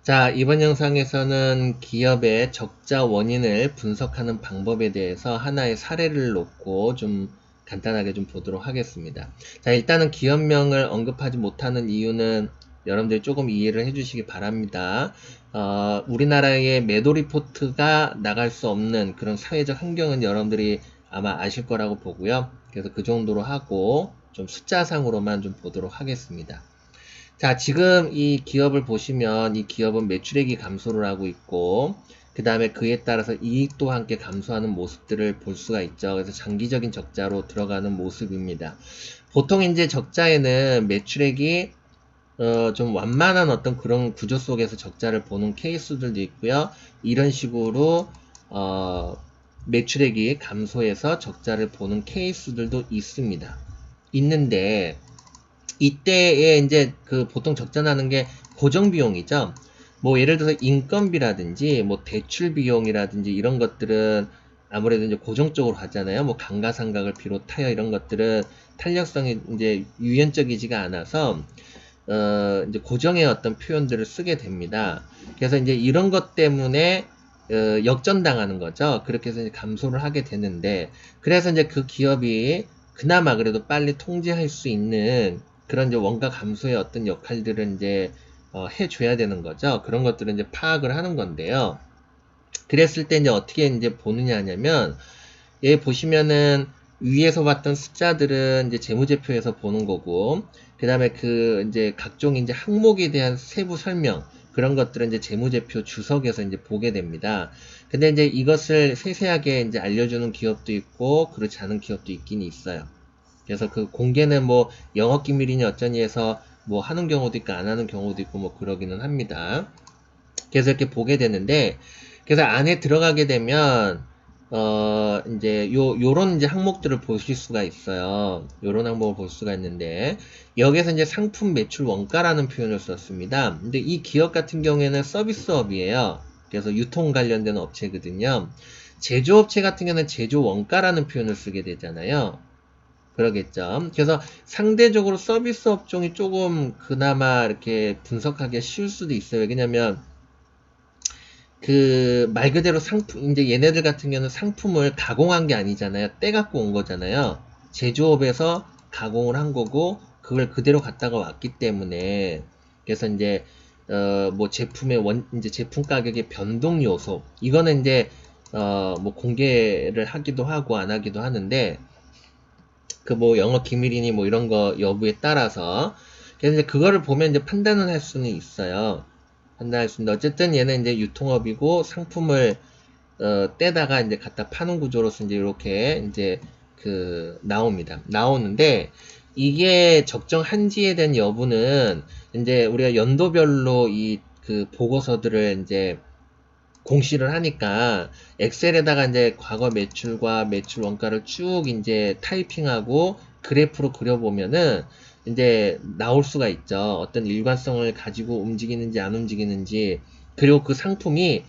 자, 이번 영상에서는 기업의 적자 원인을 분석하는 방법에 대해서 하나의 사례를 놓고 좀 간단하게 좀 보도록 하겠습니다. 자, 일단은 기업명을 언급하지 못하는 이유는 여러분들이 조금 이해를 해주시기 바랍니다. 우리나라의 매도 리포트가 나갈 수 없는 그런 사회적 환경은 여러분들이 아마 아실 거라고 보고요. 그래서 그 정도로 하고 좀 숫자상으로만 좀 보도록 하겠습니다. 자, 지금 이 기업을 보시면 이 기업은 매출액이 감소를 하고 있고, 그 다음에 그에 따라서 이익도 함께 감소하는 모습들을 볼 수가 있죠. 그래서 장기적인 적자로 들어가는 모습입니다. 보통 이제 적자에는 매출액이 좀 완만한 어떤 그런 구조 속에서 적자를 보는 케이스들도 있고요. 이런 식으로 매출액이 감소해서 적자를 보는 케이스들도 있습니다. 있는데 이때에 이제 그 보통 적자 나는 게 고정 비용이죠. 뭐 예를 들어서 인건비라든지 뭐 대출 비용이라든지 이런 것들은 아무래도 이제 고정적으로 하잖아요. 뭐 감가상각을 비롯하여 이런 것들은 탄력성이 이제 유연적이지가 않아서 이제 고정의 어떤 표현들을 쓰게 됩니다. 그래서 이제 이런 것 때문에 역전당하는 거죠. 그렇게 해서 이제 감소를 하게 되는데, 그래서 이제 그 기업이 그나마 그래도 빨리 통제할 수 있는 그런 이제 원가 감소의 어떤 역할들을 이제 해줘야 되는 거죠. 그런 것들은 이제 파악을 하는 건데요. 그랬을 때 이제 어떻게 이제 보느냐 하냐면, 얘 보시면은 위에서 봤던 숫자들은 이제 재무제표에서 보는 거고, 그 다음에 그 이제 각종 이제 항목에 대한 세부 설명, 그런 것들은 이제 재무제표 주석에서 이제 보게 됩니다. 근데 이제 이것을 세세하게 이제 알려주는 기업도 있고, 그렇지 않은 기업도 있긴 있어요. 그래서 그 공개는 뭐 영업기밀이니 어쩌니 해서 뭐 하는 경우도 있고 안 하는 경우도 있고 뭐 그러기는 합니다. 그래서 이렇게 보게 되는데, 그래서 안에 들어가게 되면 이제 요런 이제 항목들을 보실 수가 있어요. 요런 항목을 볼 수가 있는데, 여기에서 이제 상품 매출 원가라는 표현을 썼습니다. 근데 이 기업 같은 경우에는 서비스업이에요. 그래서 유통 관련된 업체거든요. 제조업체 같은 경우는 제조 원가라는 표현을 쓰게 되잖아요. 그러겠죠. 그래서 상대적으로 서비스 업종이 조금 그나마 이렇게 분석하기가 쉬울 수도 있어요. 왜냐면 그 말 그대로 상품, 이제 얘네들 같은 경우는 상품을 가공한 게 아니잖아요. 떼 갖고 온 거잖아요. 제조업에서 가공을 한 거고 그걸 그대로 갖다가 왔기 때문에, 그래서 이제 뭐 제품의 이제 제품 가격의 변동 요소, 이거는 이제 뭐 공개를 하기도 하고 안 하기도 하는데, 그 뭐 영업 기밀이니 뭐 이런 거 여부에 따라서, 그래서 이제 그거를 보면 이제 판단을 할 수는 있어요. 판단할 수 있는데, 어쨌든 얘는 이제 유통업이고 상품을 떼다가 이제 갖다 파는 구조로서 이제 이렇게 이제 그 나옵니다. 나오는데, 이게 적정한지에 대한 여부는 이제 우리가 연도별로 이 그 보고서들을 이제 공시를 하니까 엑셀에다가 이제 과거 매출과 매출 원가를 쭉 이제 타이핑하고 그래프로 그려보면은 이제 나올 수가 있죠. 어떤 일관성을 가지고 움직이는지 안 움직이는지, 그리고 그 상품이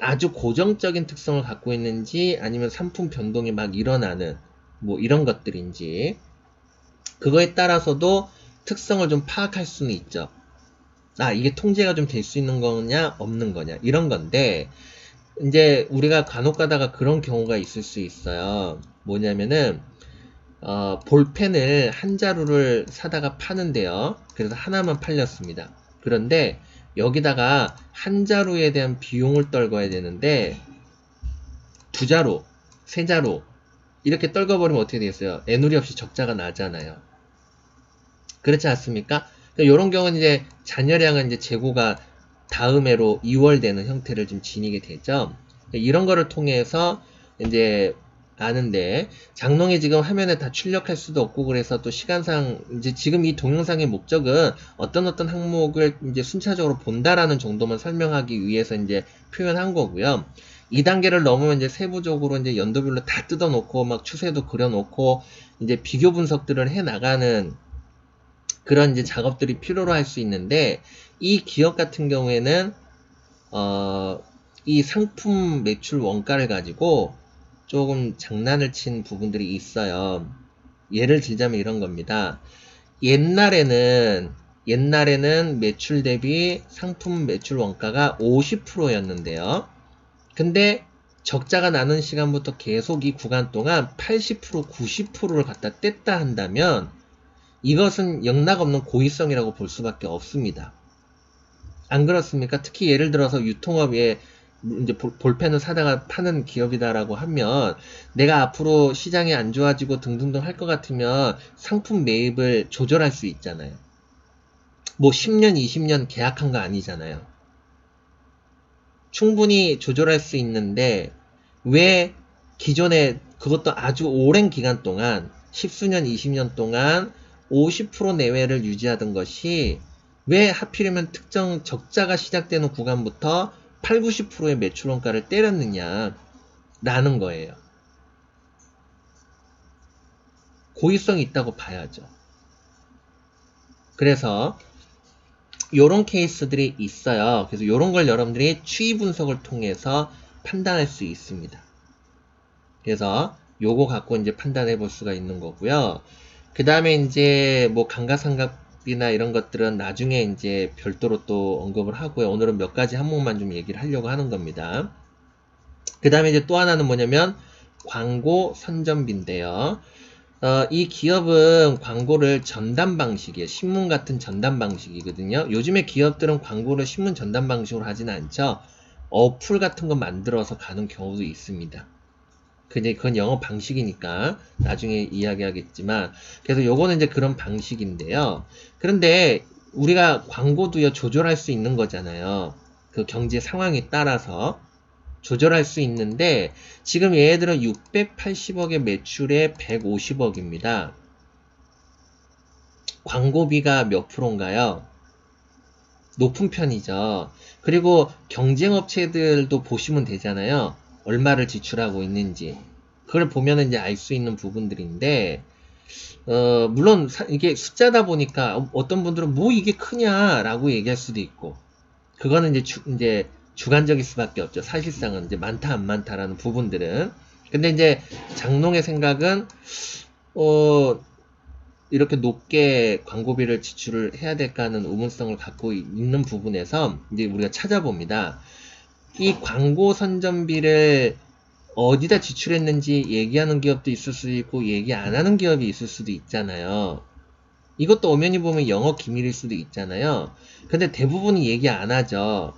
아주 고정적인 특성을 갖고 있는지 아니면 상품 변동이 막 일어나는 뭐 이런 것들인지, 그거에 따라서도 특성을 좀 파악할 수는 있죠. 아, 이게 통제가 좀 될 수 있는 거냐 없는 거냐 이런 건데, 이제 우리가 간혹 가다가 그런 경우가 있을 수 있어요. 뭐냐면은 볼펜을 한 자루를 사다가 파는데요. 그래서 하나만 팔렸습니다. 그런데 여기다가 한 자루에 대한 비용을 떨궈야 되는데 두 자루, 세 자루 이렇게 떨궈버리면 어떻게 되겠어요? 애누리 없이 적자가 나잖아요. 그렇지 않습니까? 이런 경우는 이제 잔여량은 이제 재고가 다음 해로 2월 되는 형태를 좀 지니게 되죠. 이런 거를 통해서 이제 아는데, 장롱이 지금 화면에 다 출력할 수도 없고 그래서 또 시간상 이제 지금 이 동영상의 목적은 어떤 항목을 이제 순차적으로 본다라는 정도만 설명하기 위해서 이제 표현한 거고요. 2단계를 넘으면 이제 세부적으로 이제 연도별로 다 뜯어놓고 막 추세도 그려놓고 이제 비교 분석들을 해 나가는 그런 이제 작업들이 필요로 할 수 있는데, 이 기업 같은 경우에는 이 상품 매출 원가를 가지고 조금 장난을 친 부분들이 있어요. 예를 들자면 이런 겁니다. 옛날에는 옛날에는 매출 대비 상품 매출 원가가 50%였는데요. 근데 적자가 나는 시간부터 계속 이 구간 동안 80%, 90%를 갖다 뗐다 한다면 이것은 영락없는 고의성이라고 볼 수밖에 없습니다. 안 그렇습니까? 특히 예를 들어서 유통업에 이제 볼펜을 사다가 파는 기업이다라고 하면 내가 앞으로 시장이 안 좋아지고 등등등 할 것 같으면 상품 매입을 조절할 수 있잖아요. 뭐 10년, 20년 계약한 거 아니잖아요. 충분히 조절할 수 있는데 왜 기존에 그것도 아주 오랜 기간 동안 10수년, 20년 동안 50% 내외를 유지하던 것이 왜 하필이면 특정 적자가 시작되는 구간부터 8, 90%의 매출 원가를 때렸느냐 라는 거예요. 고의성이 있다고 봐야죠. 그래서 요런 케이스들이 있어요. 그래서 요런 걸 여러분들이 추이 분석을 통해서 판단할 수 있습니다. 그래서 요거 갖고 이제 판단해 볼 수가 있는 거고요. 그 다음에 이제 뭐 감가상각비나 이런 것들은 나중에 이제 별도로 또 언급을 하고요. 오늘은 몇 가지 항목만 좀 얘기를 하려고 하는 겁니다. 그 다음에 이제 또 하나는 뭐냐면 광고 선전비인데요. 이 기업은 광고를 전담 방식이에요. 신문 같은 전담 방식이거든요. 요즘에 기업들은 광고를 신문 전담 방식으로 하진 않죠. 어플 같은 거 만들어서 가는 경우도 있습니다. 그건 영업 방식이니까 나중에 이야기하겠지만, 그래서 요거는 이제 그런 방식인데요. 그런데 우리가 광고도요 조절할 수 있는 거잖아요. 그 경제 상황에 따라서 조절할 수 있는데 지금 얘네들은 680억의 매출에 150억입니다. 광고비가 몇 프로인가요? 높은 편이죠. 그리고 경쟁업체들도 보시면 되잖아요. 얼마를 지출하고 있는지. 그걸 보면 이제 알 수 있는 부분들인데, 물론 이게 숫자다 보니까 어떤 분들은 뭐 이게 크냐라고 얘기할 수도 있고, 그거는 이제 주관적일 수밖에 없죠. 사실상은 이제 많다 안 많다라는 부분들은. 근데 이제 장롱의 생각은 이렇게 높게 광고비를 지출을 해야 될까 하는 의문성을 갖고 있는 부분에서 이제 우리가 찾아봅니다. 이 광고 선전비를 어디다 지출했는지 얘기하는 기업도 있을 수도 있고 얘기 안 하는 기업이 있을 수도 있잖아요. 이것도 엄연히 보면 영업 기밀일 수도 있잖아요. 근데 대부분이 얘기 안 하죠.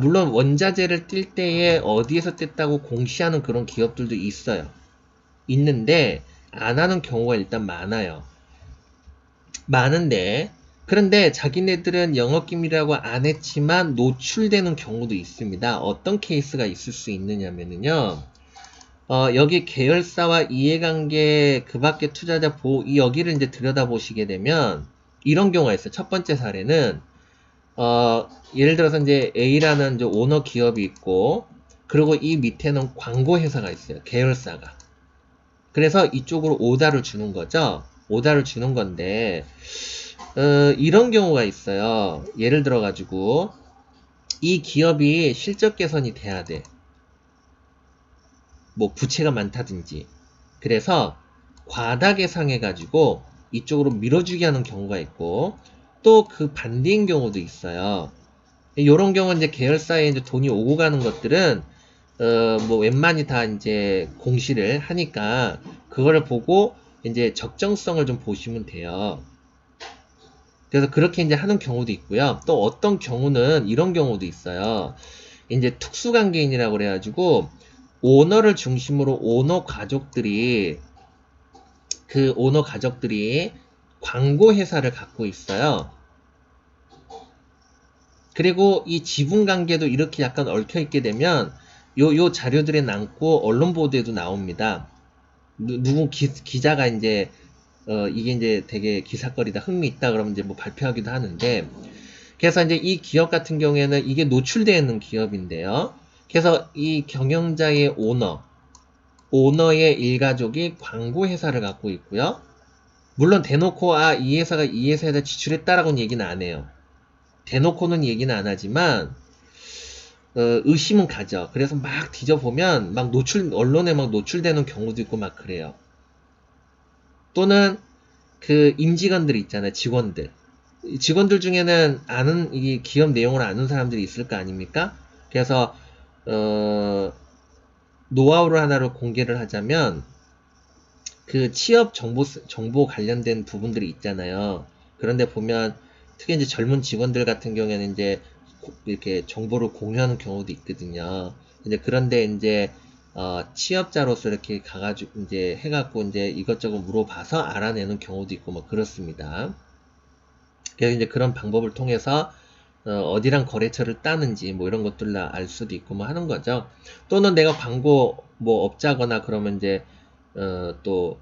물론 원자재를 뛸 때에 어디에서 뗐다고 공시하는 그런 기업들도 있어요. 있는데 안 하는 경우가 일단 많아요. 많은데 그런데 자기네들은 영업기밀이라고 안 했지만 노출되는 경우도 있습니다. 어떤 케이스가 있을 수 있느냐면요. 여기 계열사와 이해관계 그 밖에 투자자 보호 여기를 이제 들여다보시게 되면 이런 경우가 있어요. 첫 번째 사례는 예를 들어서 이제 A라는 이제 오너 기업이 있고, 그리고 이 밑에는 광고 회사가 있어요. 계열사가. 그래서 이쪽으로 오다를 주는 거죠. 오다를 주는 건데, 이런 경우가 있어요. 예를 들어가지고, 이 기업이 실적 개선이 돼야 돼. 뭐, 부채가 많다든지. 그래서, 과다 계상해가지고, 이쪽으로 밀어주게 하는 경우가 있고, 또 그 반대인 경우도 있어요. 요런 경우는 이제 계열사에 이제 돈이 오고 가는 것들은, 뭐 웬만히 다 이제 공시를 하니까, 그거를 보고 이제 적정성을 좀 보시면 돼요. 그래서 그렇게 이제 하는 경우도 있고요. 또 어떤 경우는 이런 경우도 있어요. 이제 특수관계인이라고 그래가지고, 오너를 중심으로 오너 가족들이 광고 회사를 갖고 있어요. 그리고 이 지분 관계도 이렇게 약간 얽혀 있게 되면 요 자료들에 남고 언론 보도에도 나옵니다. 누구 기자가 이제 이게 이제 되게 기사거리다 흥미 있다 그러면 이제 뭐 발표하기도 하는데, 그래서 이제 이 기업 같은 경우에는 이게 노출되어 있는 기업인데요. 그래서 이 경영자의 오너의 일가족이 광고 회사를 갖고 있고요. 물론 대놓고 이 회사가 이 회사에다 지출했다라고는 얘기는 안 해요. 대놓고는 얘기는 안 하지만 의심은 가죠. 그래서 막 뒤져보면 막 언론에 막 노출되는 경우도 있고 막 그래요. 또는 그 임직원들 있잖아요. 직원들. 직원들 중에는 아는, 이 기업 내용을 아는 사람들이 있을 거 아닙니까? 그래서, 노하우를 하나를 공개를 하자면, 그 취업 정보 관련된 부분들이 있잖아요. 그런데 보면, 특히 이제 젊은 직원들 같은 경우에는 이제, 이렇게 정보를 공유하는 경우도 있거든요. 이제 그런데 이제, 취업자로서 이렇게 가가지고, 이제 해갖고 이제 이것저것 물어봐서 알아내는 경우도 있고, 뭐 그렇습니다. 그래서 이제 그런 방법을 통해서 어디랑 거래처를 따는지 뭐 이런 것들 알 수도 있고 뭐 하는 거죠. 또는 내가 광고 뭐 업자거나 그러면 이제 또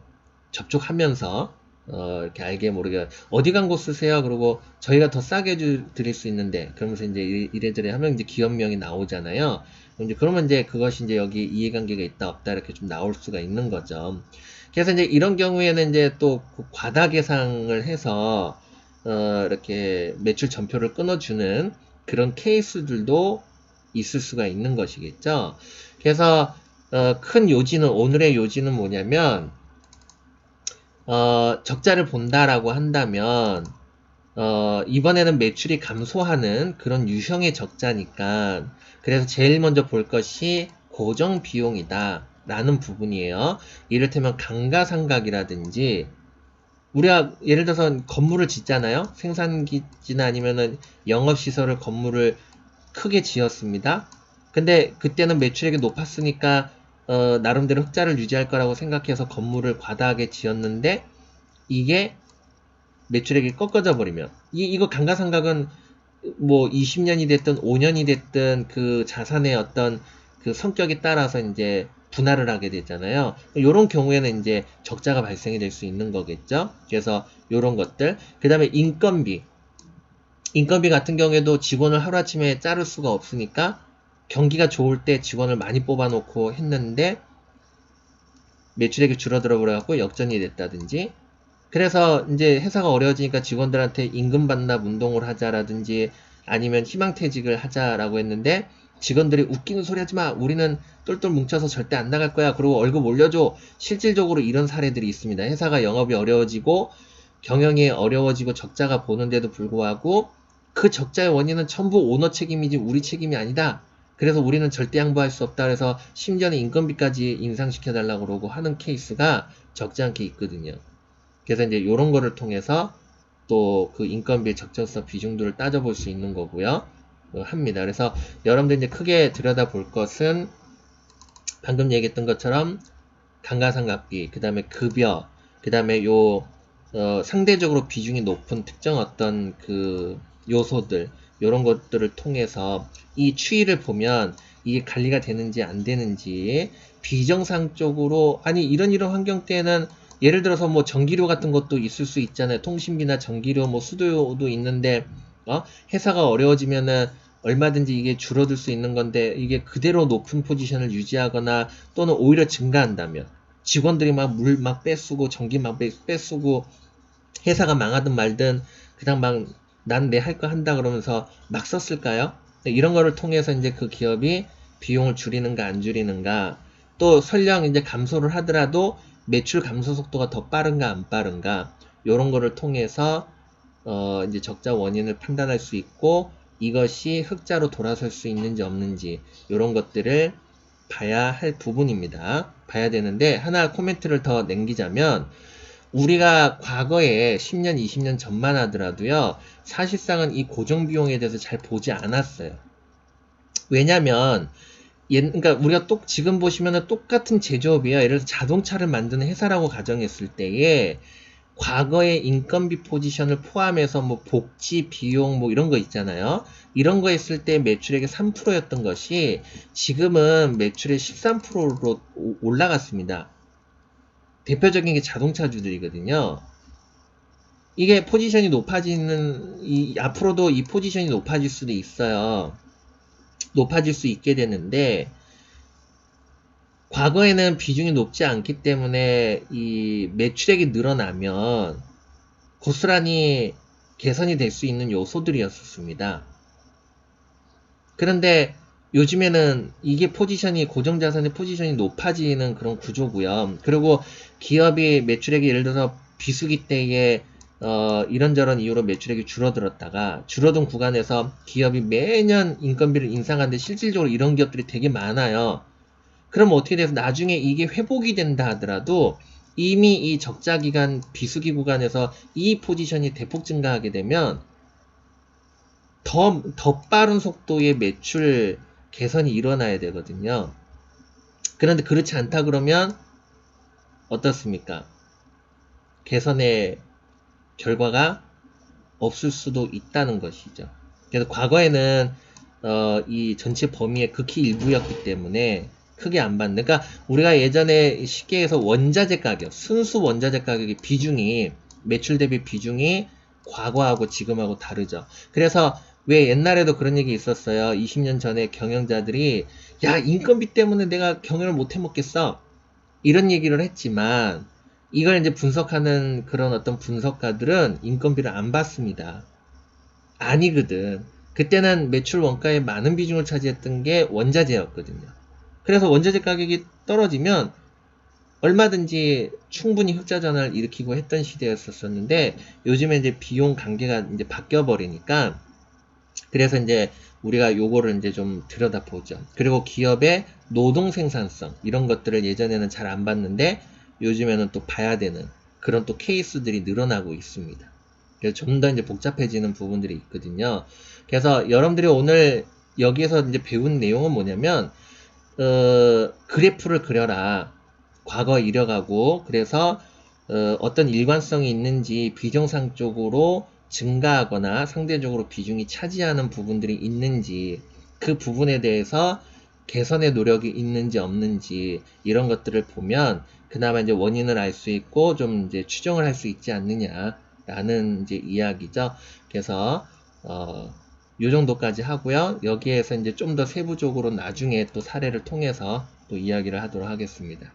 접촉하면서 이렇게 알게 모르게 어디 광고 쓰세요? 그리고 저희가 더 싸게 드릴 수 있는데 그러면서 이제 이래저래 하면 이제 기업명이 나오잖아요. 이제 그러면 이제 그것이 이제 여기 이해관계가 있다 없다 이렇게 좀 나올 수가 있는 거죠. 그래서 이제 이런 경우에는 이제 또 과다 계상을 해서 이렇게 매출 전표를 끊어주는 그런 케이스들도 있을 수가 있는 것이겠죠. 그래서 큰 요지는, 오늘의 요지는 뭐냐면 적자를 본다라고 한다면 이번에는 매출이 감소하는 그런 유형의 적자니까 그래서 제일 먼저 볼 것이 고정 비용이다 라는 부분이에요. 이를테면 감가상각이라든지 우리가 예를 들어서 건물을 짓잖아요. 생산기지나 아니면은 영업시설을 건물을 크게 지었습니다. 근데 그때는 매출액이 높았으니까 나름대로 흑자를 유지할 거라고 생각해서 건물을 과다하게 지었는데 이게 매출액이 꺾어져 버리면 이거 감가상각은 뭐 20년이 됐든 5년이 됐든 그 자산의 어떤 그 성격에 따라서 이제 분할을 하게 되잖아요. 이런 경우에는 이제 적자가 발생이 될 수 있는 거겠죠. 그래서 이런 것들. 그 다음에 인건비. 인건비 같은 경우에도 직원을 하루아침에 자를 수가 없으니까 경기가 좋을 때 직원을 많이 뽑아놓고 했는데 매출액이 줄어들어 버려갖고 역전이 됐다든지 그래서 이제 회사가 어려워지니까 직원들한테 임금 반납 운동을 하자라든지 아니면 희망퇴직을 하자라고 했는데 직원들이 웃기는 소리 하지 마. 우리는 똘똘 뭉쳐서 절대 안 나갈 거야. 그리고 월급 올려줘. 실질적으로 이런 사례들이 있습니다. 회사가 영업이 어려워지고 경영이 어려워지고 적자가 보는데도 불구하고 그 적자의 원인은 전부 오너 책임이지 우리 책임이 아니다. 그래서 우리는 절대 양보할 수 없다. 그래서 심지어는 인건비까지 인상시켜달라고 그러고 하는 케이스가 적지 않게 있거든요. 그래서 이제 이런 거를 통해서 또 그 인건비의 적정성 비중들을 따져볼 수 있는 거고요. 합니다. 그래서 여러분들 이제 크게 들여다볼 것은 방금 얘기했던 것처럼 감가상각비, 그 다음에 급여, 그 다음에 상대적으로 비중이 높은 특정 어떤 그 요소들, 이런 것들을 통해서 이 추이를 보면 이게 관리가 되는지 안 되는지 비정상적으로 아니 이런 환경 때는 예를 들어서 뭐 전기료 같은 것도 있을 수 있잖아요. 통신비나 전기료 뭐 수도료도 있는데 회사가 어려워지면은 얼마든지 이게 줄어들 수 있는 건데 이게 그대로 높은 포지션을 유지하거나 또는 오히려 증가한다면 직원들이 막 물 막 빼쓰고 전기 막 빼쓰고 회사가 망하든 말든 그냥 막 난 내 할 거 한다 그러면서 막 썼을까요? 이런 거를 통해서 이제 그 기업이 비용을 줄이는가 안 줄이는가 또 설령 이제 감소를 하더라도 매출 감소 속도가 더 빠른가 안 빠른가 이런 거를 통해서 이제 적자 원인을 판단할 수 있고 이것이 흑자로 돌아설 수 있는지 없는지 이런 것들을 봐야 할 부분입니다. 봐야 되는데 하나 코멘트를 더 남기자면 우리가 과거에 10년, 20년 전만 하더라도요. 사실상은 이 고정비용에 대해서 잘 보지 않았어요. 왜냐면 그러니까 우리가 지금 보시면은 똑같은 제조업이에요. 예를 들어서 자동차를 만드는 회사라고 가정했을 때에 과거의 인건비 포지션을 포함해서 뭐 복지, 비용 뭐 이런 거 있잖아요. 이런 거 했을 때 매출액이 3%였던 것이 지금은 매출의 13%로 올라갔습니다. 대표적인 게 자동차주들이거든요. 이게 포지션이 높아지는 앞으로도 이 포지션이 높아질 수도 있어요. 높아질 수 있게 되는데 과거에는 비중이 높지 않기 때문에 이 매출액이 늘어나면 고스란히 개선이 될 수 있는 요소들이었습니다. 그런데 요즘에는 이게 고정자산의 포지션이 높아지는 그런 구조고요. 그리고 기업이 매출액이 예를 들어서 비수기 때에 이런저런 이유로 매출액이 줄어들었다가 줄어든 구간에서 기업이 매년 인건비를 인상하는데 실질적으로 이런 기업들이 되게 많아요. 그럼 어떻게 돼서 나중에 이게 회복이 된다 하더라도 이미 이 적자 기간 비수기 구간에서 이 포지션이 대폭 증가하게 되면 더 빠른 속도의 매출 개선이 일어나야 되거든요. 그런데 그렇지 않다 그러면 어떻습니까? 개선의 결과가 없을 수도 있다는 것이죠. 그래서 과거에는 이 전체 범위의 극히 일부였기 때문에 크게 안 받는. 그러니까 우리가 예전에 쉽게 해서 원자재 가격, 순수 원자재 가격의 비중이 매출 대비 비중이 과거하고 지금하고 다르죠. 그래서 왜 옛날에도 그런 얘기 있었어요. 20년 전에 경영자들이 야, 인건비 때문에 내가 경영을 못 해먹겠어. 이런 얘기를 했지만 이걸 이제 분석하는 그런 어떤 분석가들은 인건비를 안 받습니다. 아니거든. 그때는 매출 원가의 많은 비중을 차지했던 게 원자재였거든요. 그래서 원자재 가격이 떨어지면 얼마든지 충분히 흑자 전환을 일으키고 했던 시대였었는데 요즘에 이제 비용 관계가 이제 바뀌어 버리니까 그래서 이제 우리가 요거를 이제 좀 들여다보죠. 그리고 기업의 노동 생산성 이런 것들을 예전에는 잘 안 봤는데 요즘에는 또 봐야 되는 그런 또 케이스들이 늘어나고 있습니다. 그래서 좀 더 이제 복잡해지는 부분들이 있거든요. 그래서 여러분들이 오늘 여기에서 이제 배운 내용은 뭐냐면 그래프를 그려라. 과거 이력하고 그래서 어떤 일관성이 있는지 비정상적으로 증가하거나 상대적으로 비중이 차지하는 부분들이 있는지 그 부분에 대해서 개선의 노력이 있는지 없는지 이런 것들을 보면 그나마 이제 원인을 알 수 있고 좀 이제 추정을 할 수 있지 않느냐라는 이제 이야기죠. 그래서 요 정도까지 하고요. 여기에서 이제 좀 더 세부적으로 나중에 또 사례를 통해서 또 이야기를 하도록 하겠습니다.